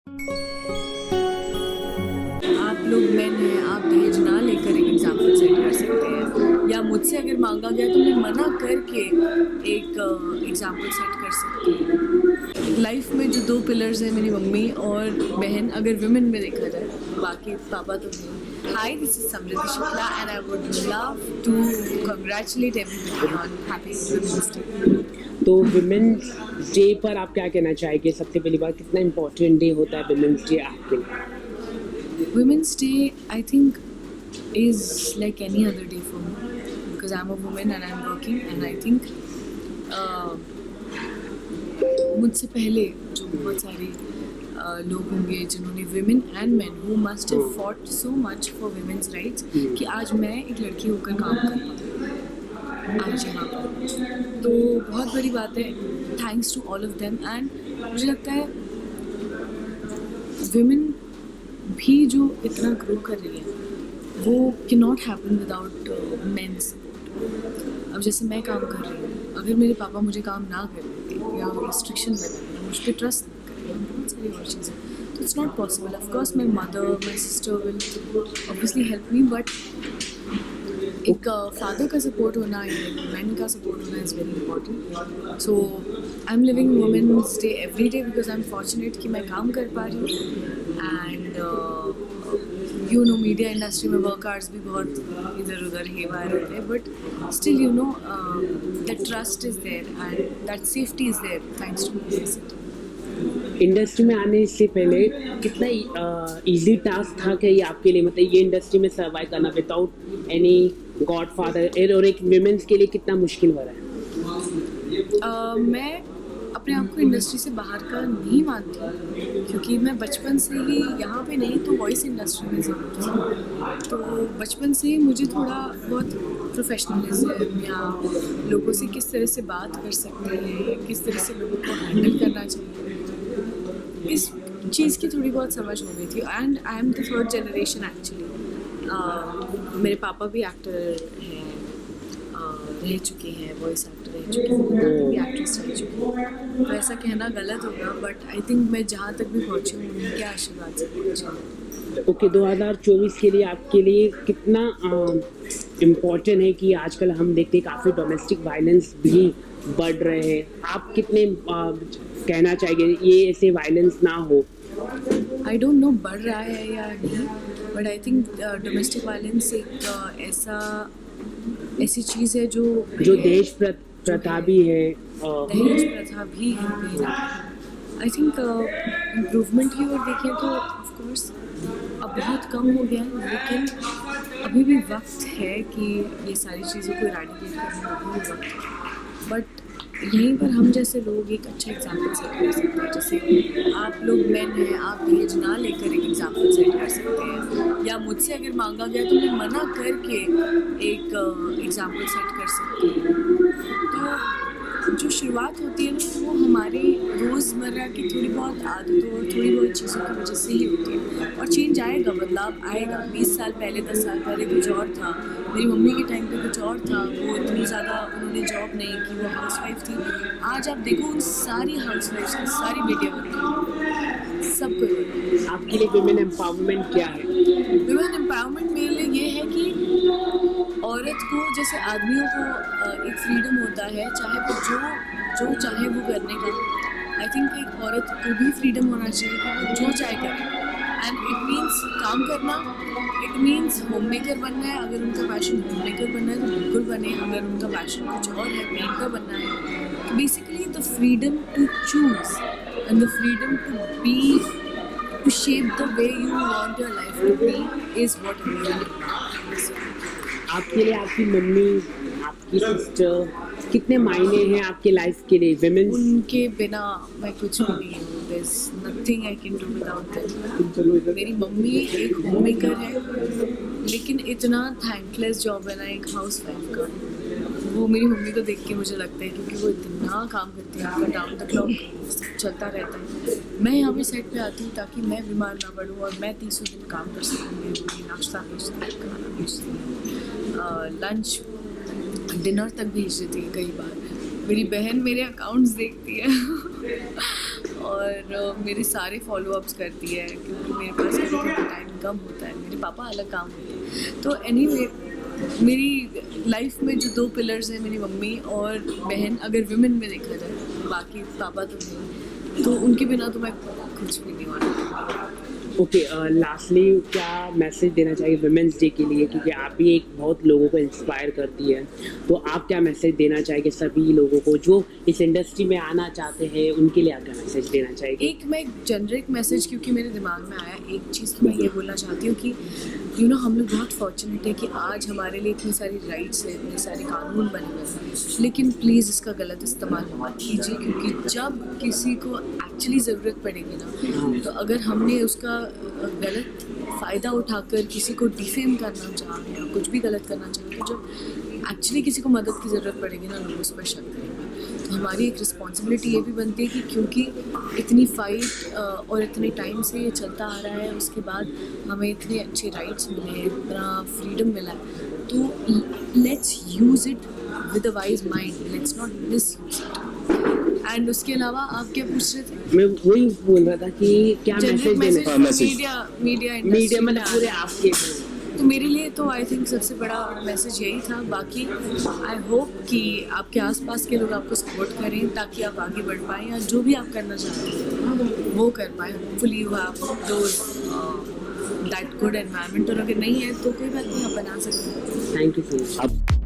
आप लोग मेन हैं, आप दहेज ना लेकर एक एग्जाम्पल सेट कर सकते हैं, या मुझसे अगर मांगा गया तो मैं मना करके एक एग्जाम्पल सेट कर सकती हूँ। लाइफ में जो दो पिलर्स हैं, मेरी मम्मी और बहन, अगर वुमेन में देखा जाए, बाकी पापा तो नहीं। Hi, this is Samriddhi Shukla and I would love to congratulate everybody on happy women's day. तो वुमेन्स डे पर आप क्या कहना चाहेंगे? सबसे पहली बात, कितना इम्पोर्टेंट डे होता है वुमेन्स डे आपके लिए? Women's Day, I think, is like any other day for me because I'm a woman and I'm working, and I think मुझसे पहले जो बहुत सारे लोग होंगे जिन्होंने women and men who must have fought so much for women's rights कि आज मैं एक लड़की होकर काम कर पाऊँ आज यहाँ पर, तो बहुत बड़ी बात है। Thanks to all of them, and मुझे लगता है women भी जो इतना ग्रो कर रही है वो can not happen without men's support. अब जैसे मैं काम कर रही हूँ, अगर मेरे पापा मुझे काम ना करते या रिस्ट्रिक्शन लगाते या मुझ पर ट्रस्ट ना करें या बहुत सारी और चीज़ें, तो it's not possible. Of course my mother, my sister will obviously help me, but एक फादर का सपोर्ट होना, मैन का सपोर्ट होना is very important. So I am living women's day every day because I am fortunate कि मैं काम कर पा रही हूँ, and you know media industry में वर्क आवर्स भी बहुत इधर उधर हेवा रहते हैं, but still you know that trust is there and that safety is there thanks to me. Industry में आने से पहले कितना इजी टास्क था क्या ये आपके लिए? मतलब ये इंडस्ट्री में सर्वाइव करना विदाउट एनी गॉडफादर, और एक वुमेन्स के लिए कितना मुश्किल हो रहा है? मैं अपने आप को इंडस्ट्री से बाहर का नहीं मानती, क्योंकि मैं बचपन से ही यहाँ पे नहीं तो वॉइस इंडस्ट्री में ज़रूर थी, तो बचपन से ही मुझे थोड़ा बहुत प्रोफेशनलिज्म या लोगों से किस तरह से बात कर सकते हैं, किस तरह से लोगों को हैंडल करना चाहिए, इस चीज़ की थोड़ी बहुत समझ हो गई थी। And I am the third generation actually. मेरे पापा भी एक्टर हैं, रह चुके हैं, वॉइस एक्टर रह चुके हैं, दादी भी एक्ट्रेस रह चुकी है, तो ऐसा कहना गलत होगा, बट आई थिंक मैं जहाँ तक भी पहुँची हूँ उनके आशीर्वाद से पहुँची हूँ। ओके, 2024 के लिए आपके लिए कितना इम्पोर्टेंट है कि आजकल हम देखते हैं काफ़ी डोमेस्टिक वायलेंस भी बढ़ रहे हैं, आप कितने कहना चाहेंगे ये ऐसे वायलेंस ना हो? आई डोंट नो बढ़ रहा है या नहीं, but I think domestic violence एक ऐसी चीज़ है जो दहेज प्रथा भी है, दहेज प्रथा भी है। आई थिंक इम्प्रूवमेंट की ओर देखें तो ऑफकोर्स अब बहुत कम हो गया है, लेकिन अभी भी वक्त है कि ये सारी चीज़ों को इराडिकेट करने में अभी भी वक्त है। बट यहीं पर हम जैसे लोग एक अच्छा एग्जाम्पल सेट कर सकते हैं, जैसे आप लोग मेन हैं, आप दहेज ना लेकर एक एग्जाम्पल सेट कर सकते हैं, या मुझसे अगर मांगा गया तो मैं मना करके एक एग्जाम्पल सेट कर सकती हूँ। तो जो शुरुआत होती है ना, वो हमारी रोज़मर्रा की थोड़ी बहुत आदतों और थोड़ी बहुत चीज़ों की वजह से ही होती है, और चेंज आएगा, बदलाव आएगा। 20 साल पहले, 10 साल पहले कुछ और था, मेरी मम्मी के टाइम पे कुछ और था, वो इतनी ज़्यादा उन्होंने जॉब नहीं की, वो हाउसवाइफ थी। आज आप देखो उन सारी हाउसवाइफ्स की सारी बेटियाँ बनती, सब कोई। आपके लिए वुमेन एम्पावरमेंट क्या है? वुमेन एम्पावरमेंट मेरे लिए ये है कि औरत को, जैसे आदमियों को एक फ्रीडम होता है, चाहे वो जो चाहे वो करने का, आई थिंक एक औरत को भी फ्रीडम होना चाहिए कि वो जो चाहे करे। एंड इट मीन्स काम करना, इट मीन्स होम मेकर बनना है। अगर उनका पैशन होम मेकर बनना है तो बिल्कुल बने, अगर उनका पैशन कुछ और है, पेंटर बनना है, basically the freedom to choose and the freedom to be, to shape the way you want your life to be is what I want. आपके लिए आपकी मम्मी, आपकी सिस्टर कितने मायने हैं आपके लाइफ के लिए? वुमेन, उनके बिना मैं कुछ भी नहीं हूँ। There is nothing I can do without them. मेरी मम्मी एक होम मेकर है, लेकिन इतना थैंकलेस जॉब है ना एक हाउसवाइफ का, वो मेरी मम्मी को देख के मुझे लगता है, क्योंकि वो इतना काम करती है, उनका डाउन द क्लॉक चलता रहता है। मैं यहाँ पे सेट पे आती हूँ ताकि मैं बीमार ना पड़ूँ और मैं 30 दिन काम कर सकूँ। नाश्ता भेजती है, खाना भेजती है, लंच डिनर तक भेज देती है। कई बार मेरी बहन मेरे अकाउंट्स देखती है और मेरे सारे फॉलोअप्स करती है क्योंकि मेरे पास कभी टाइम कम होता है, मेरे पापा अलग काम होते हैं। तो एनीवे मेरी लाइफ में जो 2 पिलर्स हैं, मेरी मम्मी और बहन, अगर विमेन में देखा जाए, बाकी पापा तो नहीं, तो उनके बिना तो मैं कुछ भी नहीं मानती। ओके, लास्टली क्या मैसेज देना चाहिए वुमेंस डे के लिए, क्योंकि आप भी एक बहुत लोगों को इंस्पायर करती है, तो आप क्या मैसेज देना चाहेंगे सभी लोगों को जो इस इंडस्ट्री में आना चाहते हैं, उनके लिए आप क्या मैसेज देना चाहेंगे? एक मैं जेनरिक मैसेज क्योंकि मेरे दिमाग में आया, एक चीज़ तो मैं ये बोलना चाहती हूँ कि हम लोग बहुत फॉर्चुनेट है कि आज हमारे लिए इतनी सारी राइट्स है, इतने सारे कानून बने हुए हैं, लेकिन प्लीज़ इसका गलत इस्तेमाल मत कीजिए, क्योंकि जब किसी को एक्चुअली ज़रूरत पड़ेगी ना, तो अगर हमने उसका गलत फ़ायदा उठाकर किसी को डिफेम करना चाहें या कुछ भी गलत करना चाहें, तो जब एक्चुअली किसी को मदद की ज़रूरत पड़ेगी ना, लोग उस पर शक करेंगे। तो हमारी एक रिस्पॉन्सिबिलिटी ये भी बनती है कि क्योंकि इतनी फाइट और इतने टाइम से ये चलता आ रहा है, उसके बाद हमें इतने अच्छे राइट्स मिले हैं, इतना फ्रीडम मिला है, तो let's use it with a wise mind, let's not miss use it. And उसके अलावा आप क्या पूछ रहे थे? मैं वही बोल रहा था कि क्या मैसेज देना, मीडिया मतलब पूरे आपके, तो मेरे लिए तो आई थिंक सबसे बड़ा मैसेज यही था। बाकी आई होप कि आपके आसपास के लोग आपको सपोर्ट करें ताकि आप आगे बढ़ पाएँ या जो भी आप करना चाहते हैं वो कर पाएँ। Hopefully you have those that good environment, और अगर नहीं है तो कोई बात नहीं, आप बना सकते हैं। Thank you so much.